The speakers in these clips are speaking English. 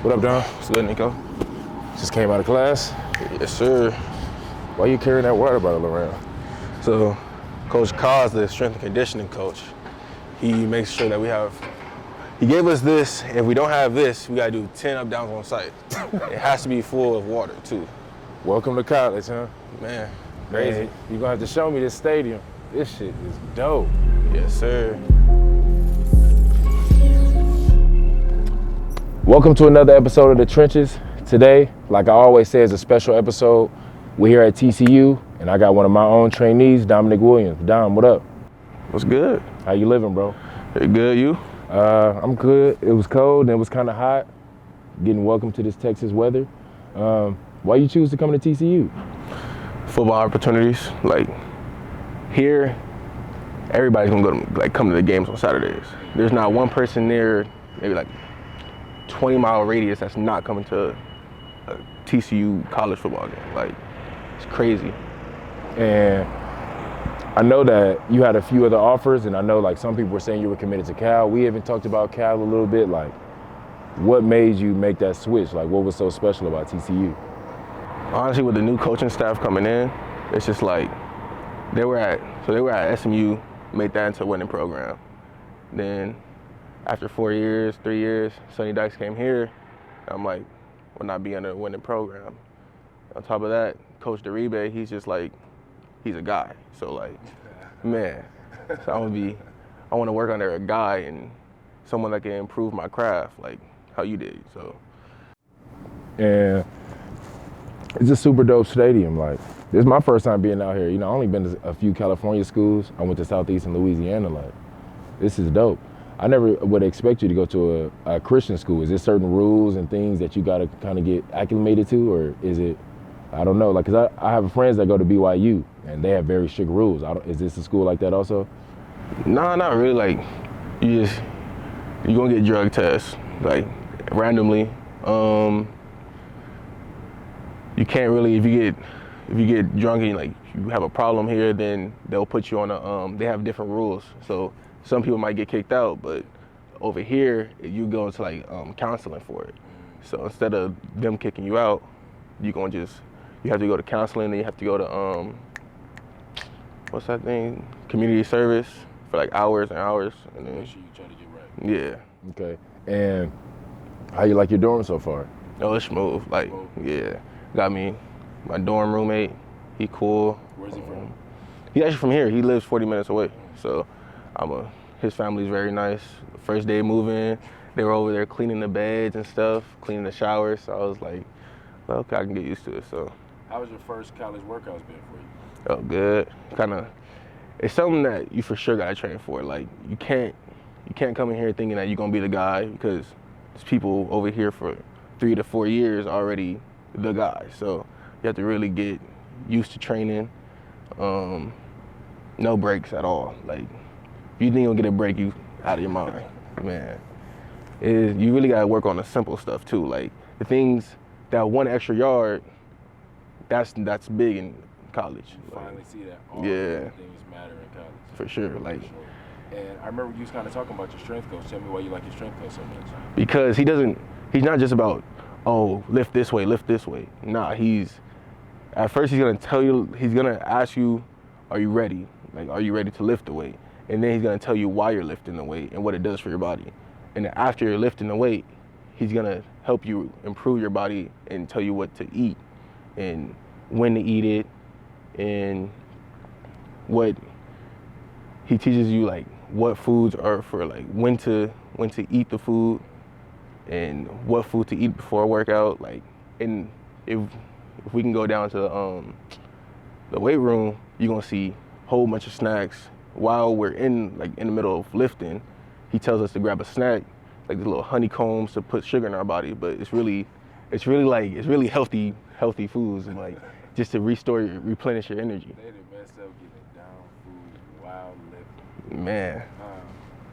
What up, Dom? What's good, Nikko? Just came out of class. Yes, sir. Why you carrying that water bottle around? So, Coach Kaz, the strength and conditioning coach, he makes sure that he gave us this. If we don't have this, we gotta do 10 up downs on site. It has to be full of water, too. Welcome to college, huh? Man, crazy. Man, you're gonna have to show me this stadium. This shit is dope. Yes, sir. Welcome to another episode of The Trenches. Today, like I always say, is a special episode. We're here at TCU, and I got one of my own trainees, Dominic Williams. Dom, what up? What's good? How you living, bro? Pretty good, you? I'm good. It was cold and it was kind of hot. Getting welcome to this Texas weather. Why you choose to come to TCU? Football opportunities. Like, here, everybody's gonna come to the games on Saturdays. There's not one person near, maybe like 20-mile radius that's not coming to a TCU college football game. Like, it's crazy. And I know that you had a few other offers, and I know like some people were saying you were committed to Cal. We even talked about Cal a little bit. Like, what made you make that switch? Like, what was so special about TCU? Honestly, with the new coaching staff coming in, it's just like they were at SMU, made that into a winning program. Then after 3 years, Sonny Dykes came here. I'm like, we'll not be under a winning program. On top of that, Coach Deribe, he's just like, he's a guy. So like, man, so I want to work under a guy and someone that can improve my craft, like how you did. So. And it's a super dope stadium. Like, this is my first time being out here. You know, I only been to a few California schools. I went to Southeastern Louisiana. Like, this is dope. I never would expect you to go to a Christian school. Is there certain rules and things that you got to kind of get acclimated to, or is it, I don't know. Like, cause I have friends that go to BYU and they have very strict rules. Is this a school like that also? Nah, not really. Like, you're gonna get drug tests, like randomly. You can't really, if you get drunk and like you have a problem here, then they'll put you on they have different rules. So some people might get kicked out, but over here you go into like counseling for it. So instead of them kicking you out, you have to go to counseling, and you have to go to what's that thing? Community service for like hours and hours, and then make sure you try to get right. Yeah. Okay. And how you like your dorm so far? Oh, it's smooth. Like, yeah. Got me my dorm roommate. He cool. Where's he from? He's actually from here. He lives 40 minutes away. So his family's very nice. First day moving, they were over there cleaning the beds and stuff, cleaning the showers. So I was like, well, okay, I can get used to it. So. How was your first college workouts been for you? Oh, good. It's something that you for sure gotta train for. Like, you can't come in here thinking that you're gonna be the guy, because there's people over here for 3 to 4 years already the guy. So you have to really get used to training. No breaks at all. Like, if you think you'll get a break, you out of your mind, man. You really gotta work on the simple stuff too. Like, the things, that 1 extra yard, that's big in college. You finally see that all things matter in college. For sure. Like, and I remember you was kind of talking about your strength coach. Tell me why you like your strength coach so much. Because he's not just about, oh, lift this way. Nah, at first he's gonna ask you, are you ready? Like, are you ready to lift the weight? And then he's gonna tell you why you're lifting the weight and what it does for your body. And then after you're lifting the weight, he's gonna help you improve your body and tell you what to eat and when to eat it, and what he teaches you, like what foods are for, like when to eat the food and what food to eat before a workout. Like, and if we can go down to the weight room, you're gonna see a whole bunch of snacks while we're in the middle of lifting. He tells us to grab a snack, like the little honeycombs to put sugar in our body, but it's really healthy foods, and like just to replenish your energy. They done messed up getting down food while lifting. Man.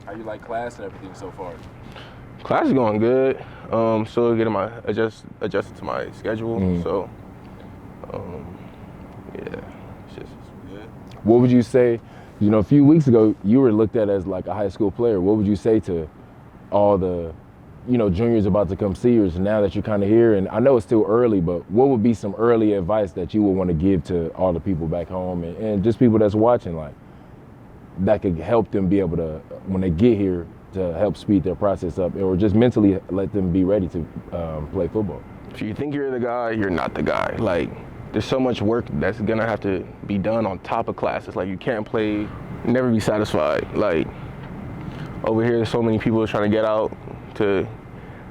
How you like class and everything so far? Class is going good. Still getting adjusted to my schedule. So, yeah, it's just good. What would you say? You know, a few weeks ago, you were looked at as like a high school player. What would you say to all the juniors about to come seniors now that you're kind of here? And I know it's still early, but what would be some early advice that you would want to give to all the people back home and just people that's watching, like, that could help them be able to, when they get here, to help speed their process up, or just mentally let them be ready to play football? If you think you're the guy, you're not the guy. Like, there's so much work that's gonna have to be done on top of classes. Like, you can't play, never be satisfied. Like, over here, there's so many people trying to get out to,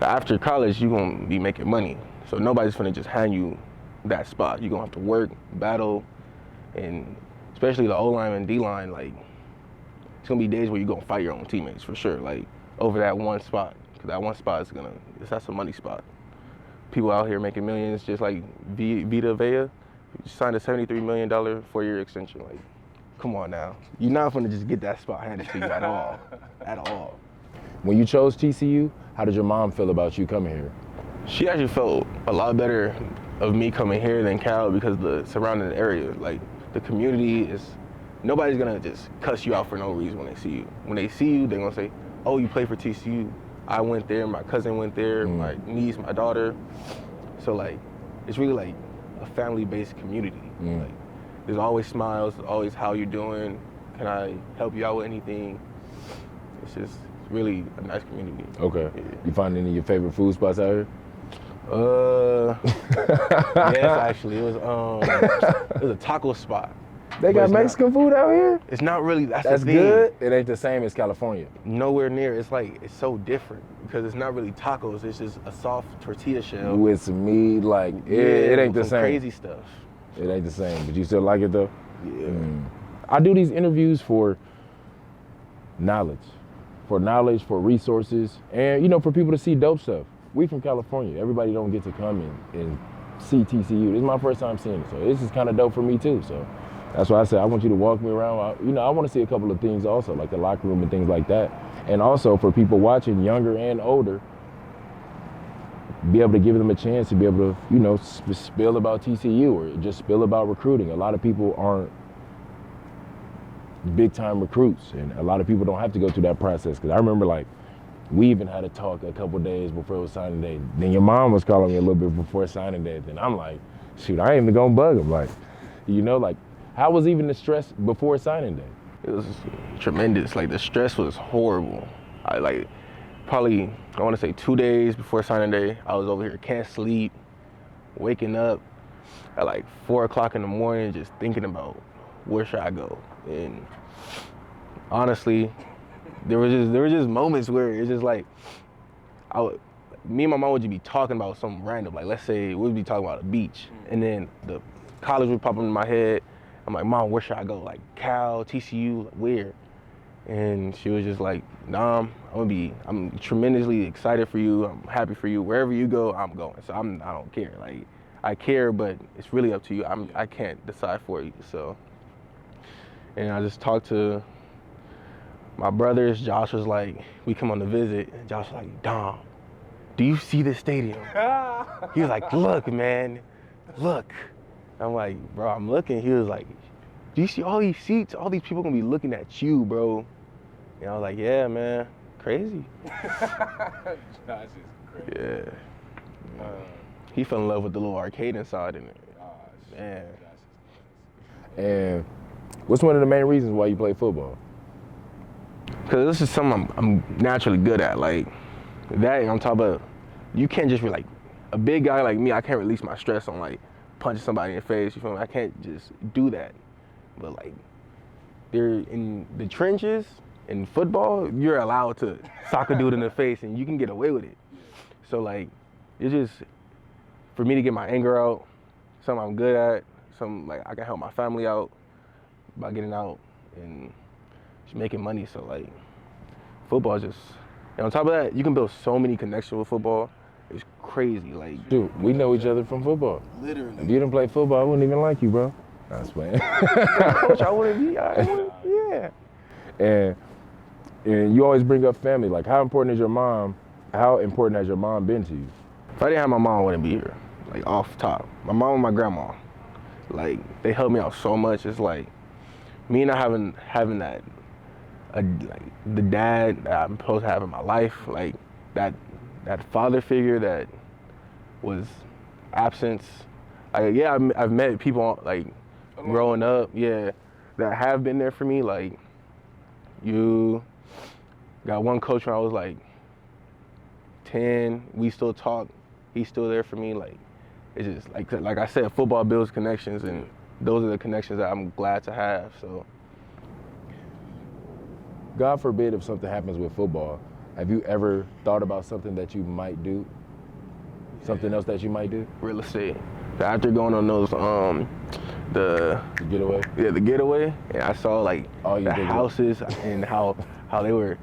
after college, you're gonna be making money. So nobody's gonna just hand you that spot. You're gonna have to work, battle, and especially the O-line and D-line, like, it's gonna be days where you're gonna fight your own teammates for sure, like, over that one spot. Because that one spot is that's a money spot. People out here making millions, just like Vita Vea, signed a $73 million 4-year extension. Like, come on now. You're not gonna just get that spot handed to you at all, at all. When you chose TCU, how did your mom feel about you coming here? She actually felt a lot better of me coming here than Cal because the surrounding area, like, the community is, nobody's gonna just cuss you out for no reason when they see you. When they see you, they're gonna say, oh, you play for TCU. I went there, my cousin went there, my niece, my daughter. So, like, it's really like a family-based community. Like, there's always smiles, always how you doing, can I help you out with anything? It's just really a nice community. Okay. Yeah. You find any of your favorite food spots out here? Yes, actually, it was a taco spot. They got Mexican food out here? It's not really, that's the thing. Good? It ain't the same as California. Nowhere near. It's like, it's so different because it's not really tacos. It's just a soft tortilla shell. With some meat, like, it ain't the same. Crazy stuff. It ain't the same, but you still like it though? Yeah. I do these interviews for knowledge, for resources, and, for people to see dope stuff. We from California. Everybody don't get to come and see TCU. This is my first time seeing it, so this is kind of dope for me too. So that's why I said I want you to walk me around. I want to see a couple of things also, like the locker room and things like that. And also for people watching, younger and older, be able to give them a chance to be able to, spill about TCU or just spill about recruiting. A lot of people aren't big time recruits, and a lot of people don't have to go through that process. Because I remember, like, we even had a talk a couple days before it was signing day. Then your mom was calling me a little bit before signing day. Then I'm like, shoot, I ain't even gonna bug him. Like, like, how was even the stress before signing day? It was tremendous. Like, the stress was horrible. I want to say 2 days before signing day, I was over here, can't sleep, waking up at like 4 o'clock in the morning, just thinking about where should I go. And honestly, there were just moments where it's just like, me and my mom would just be talking about something random. Like, let's say we'd be talking about a beach, and then the college would pop into my head. I'm like, Mom, where should I go? Like, Cal, TCU, like, where? And she was just like, nah, I'm tremendously excited for you. I'm happy for you. Wherever you go, I'm going. So I don't care. Like, I care, but it's really up to you. I can't decide for you. So, and I just talked to my brothers. Josh was like, we come on the visit. And Josh was like, Dom, do you see this stadium? He was like, look, man, look. I'm like, bro, I'm looking. He was like, do you see all these seats? All these people gonna be looking at you, bro. And I was like, yeah, man, crazy. Josh is crazy. Yeah. He fell in love with the little arcade inside in it. Man. And what's one of the main reasons why you play football? Because this is something I'm naturally good at. Like, that on top of, you can't just be like, a big guy like me, I can't release my stress on like punching somebody in the face, you feel me? I can't just do that. But like, they're in the trenches, in football, you're allowed to sock a dude in the face and you can get away with it. So like, it's just, for me to get my anger out, something I'm good at, something like I can help my family out by getting out and just making money. So like, football is just, and on top of that, you can build so many connections with football. It's crazy, like. Dude, we know each other from football. Literally. If you didn't play football, I wouldn't even like you, bro. I was playing. Coach, I wouldn't be, yeah. And you always bring up family. Like, how important has your mom been to you? If I didn't have my mom, I wouldn't be here. Like, off top. My mom and my grandma, like, they helped me out so much. It's like, me not having like, the dad that I'm supposed to have in my life, like, that that father figure that was absent. I've met people like growing up, that have been there for me. Like, you got one coach when I was like 10. We still talk. He's still there for me. Like, it's just like I said, football builds connections, and those are the connections that I'm glad to have. So, God forbid if something happens with football, have you ever thought about something that you might do? Something else that you might do? real estate. After going on those the getaway? Yeah, the getaway, and I saw like the did houses and how they were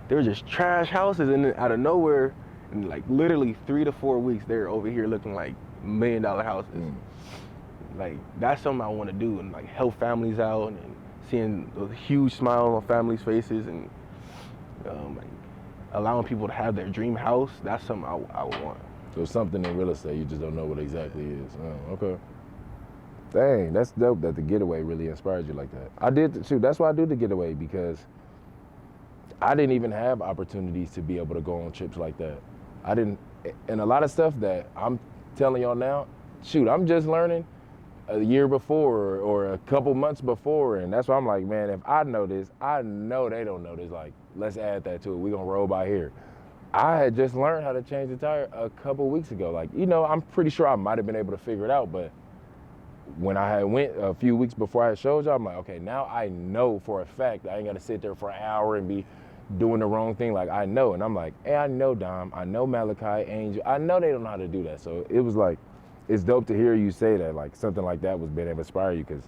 just trash houses, and then out of nowhere, in like literally 3 to 4 weeks, they're over here looking like $1 million houses. Like, that's something I want to do, and like help families out, and seeing those huge smiles on families' faces, and like allowing people to have their dream house. That's something I would want. So something in real estate, you just don't know what exactly is. Oh, okay. Dang, that's dope that the getaway really inspired you like that. I did, shoot, that's why I do the getaway, because I didn't even have opportunities to be able to go on trips like that. I didn't, and a lot of stuff that I'm telling y'all now, shoot, I'm just learning a year before or a couple months before, and that's why I'm like, man, if I know this, I know they don't know this. Like, let's add that to it. We're gonna roll by here. I had just learned how to change the tire a couple weeks ago. Like, you know, I'm pretty sure I might have been able to figure it out, but when I had went a few weeks before I showed y'all, I'm like, okay, now I know for a fact I ain't gotta sit there for an hour and be doing the wrong thing. Like, I know, and I'm like, hey, I know Dom, I know Malachi, Angel, I know they don't know how to do that. So it was like, it's dope to hear you say that, like something like that was being able to inspire you, because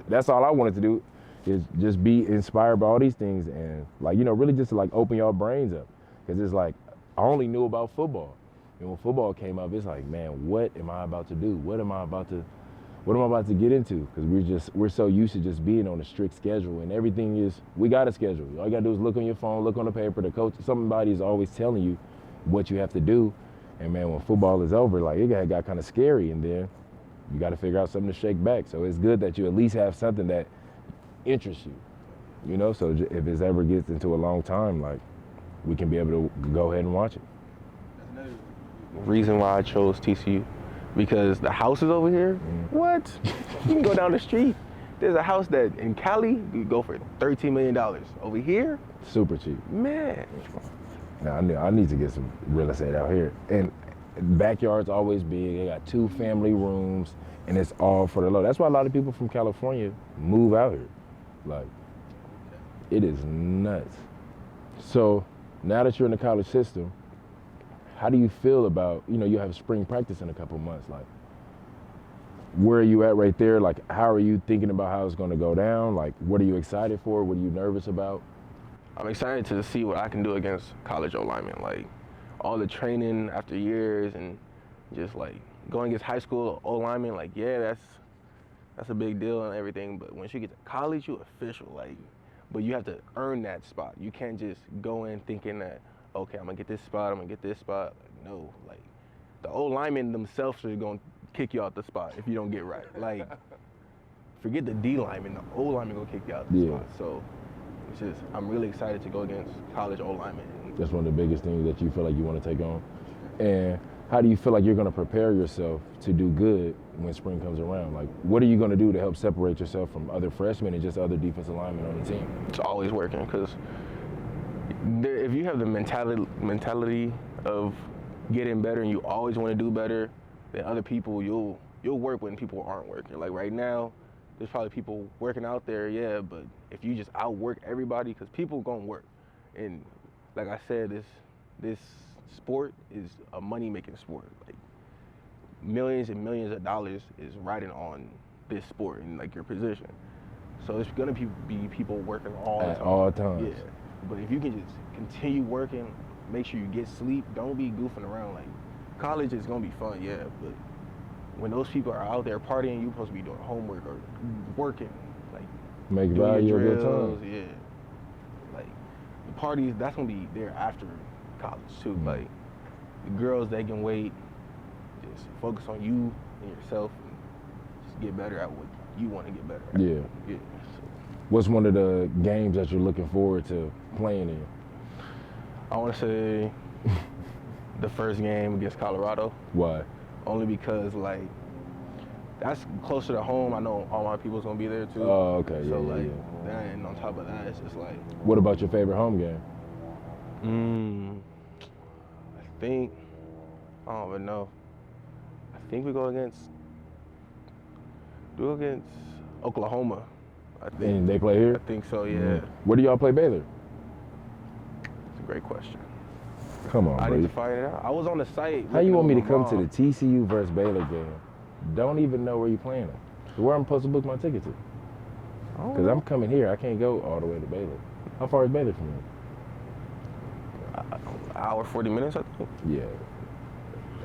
that's all I wanted to do, is just be inspired by all these things, and like, you know, really just to like open y'all brains up. Because it's like, I only knew about football. And when football came up, it's like, man, what am I about to do? What am I about to get into? Because we're so used to just being on a strict schedule, and everything is, we got a schedule. All you gotta do is look on your phone, look on the paper, the coach, somebody is always telling you what you have to do. And man, when football is over, like, it got kind of scary, and then you gotta figure out something to shake back. So it's good that you at least have something that interests you, you know? So if it ever gets into a long time, like, we can be able to go ahead and watch it. That's another reason why I chose TCU, because the houses over here, what? You can go down the street. There's a house that in Cali, you go for $13 million. Over here, super cheap. Man. Now, I need to get some real estate out here. And backyard's always big. They got 2 family rooms, and it's all for the low. That's why a lot of people from California move out here. Like, it is nuts. So now that you're in the college system, how do you feel about, you know, you have spring practice in a couple months. Like, where are you at right there? Like, how are you thinking about how it's going to go down? Like, what are you excited for? What are you nervous about? I'm excited to see what I can do against college O-linemen. Like, all the training after years, and just like going against high school O-linemen, like, yeah, that's a big deal and everything. But once you get to college, you're official. Like, but you have to earn that spot. You can't just go in thinking that, okay, I'm gonna get this spot, I'm gonna get this spot. Like, no, like, the O-linemen themselves are gonna kick you out the spot if you don't get right. Like, forget the D-lineman, the O-lineman gonna kick you out the spot. So it's just, I'm really excited to go against college O-linemen. That's one of the biggest things that you feel like you want to take on. And how do you feel like you're going to prepare yourself to do good when spring comes around? Like, what are you going to do to help separate yourself from other freshmen and just other defensive linemen on the team? It's always working, because if you have the mentality of getting better and you always want to do better than other people, you'll work when people aren't working. Like, right now, there's probably people working out there, yeah, but if you just outwork everybody, because people gonna work. And like I said, this sport is a money-making sport. Like, millions and millions of dollars is riding on this sport and like your position. So it's gonna be people working all times. Yeah, but if you can just continue working, make sure you get sleep, don't be goofing around. Like, college is gonna be fun, yeah, but when those people are out there partying, you're supposed to be doing homework or working, like make value of your drills, time. yeah. Like, the parties, that's gonna be there after college too. Like, the girls, they can wait. Just focus on you and yourself, and just get better at what you want to get better at. Yeah. So, what's one of the games that you're looking forward to playing in? I want to say the first game against Colorado. Why? Only because, like, that's closer to home. I know all my people's gonna be there too. Oh, okay. So, Yeah, like, yeah. then on top of that, it's just like, What about your favorite home game? I don't even know. I think we go against Oklahoma. I think. And they play here? I think so, yeah. Where do y'all play Baylor? It's a great question. Come on, I bro. need to find it out. I was on the site. How you want me to come to the the TCU versus Baylor game? Don't even know where you playing at. So where I'm supposed to book my ticket to? Because I'm coming here. I can't go all the way to Baylor. How far is Baylor from here? hour 40 minutes, I think. Yeah.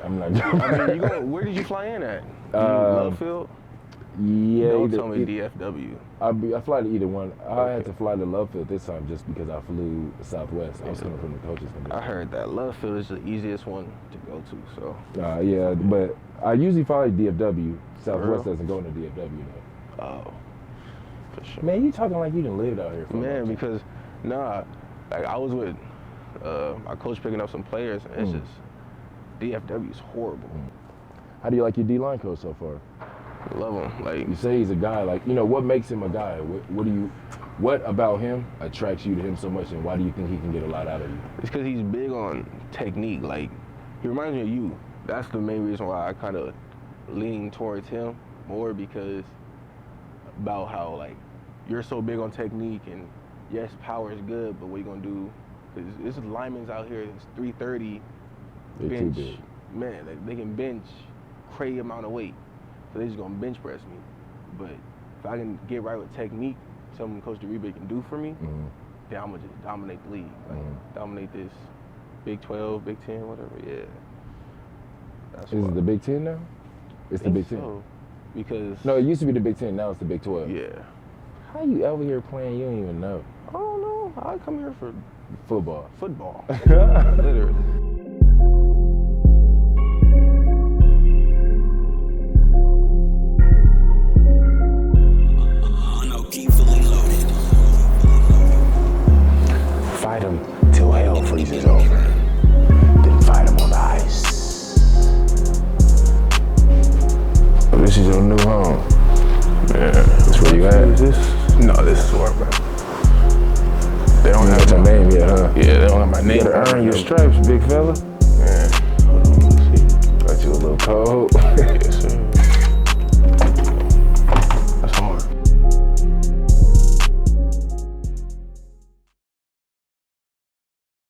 I'm not joking. I mean, where did you fly in at? Love Field? Yeah. Don't tell me DFW. I fly to either one. I had to fly to Love Field this time just because I flew Southwest. I was coming from the coaches convention. I heard that Love Field is the easiest one to go to, so. Yeah, but I usually fly DFW. Southwest doesn't go into DFW though. Oh, for sure. Man, you talking like you done lived out here for a long time. Because, like I was with my coach picking up some players, and it's just, DFW is horrible. How do you like your D-line coach so far? Love him. Like, You say he's a guy, like, what makes him a guy? What about him attracts you to him so much, and why do you think he can get a lot out of you? it's because he's big on technique. Like, he reminds me of you. That's the main reason why I kind of lean towards him more, because about how, like, you're so big on technique, and yes, power is good, but what you gonna do? Because this is linemen's out here. It's 330 They're bench. too big. Man, they can bench crazy amount of weight, so they just gonna bench press me. But if I can get right with technique, something Coach DeRebe can do for me, then I'm gonna just dominate the league, like dominate this Big 12, Big 10, whatever. Yeah. That's Is why. it the Big 10 now? It's the I Big think 10. so, because No, it used to be the Big 10. Now it's the Big 12. yeah. How you over here playing? You don't even know. I don't know. I come here for Football. football, literally. Fight him till hell freezes over. Then fight him on the ice. Oh, this is your new home. Yeah. That's where you at? No, this is where I'm at. They don't You have got your my name yet, huh? Yeah, they don't have my name. You gotta earn your stripes, big fella. Yeah. Hold on, let's see. Got you a little cold. Yes, sir.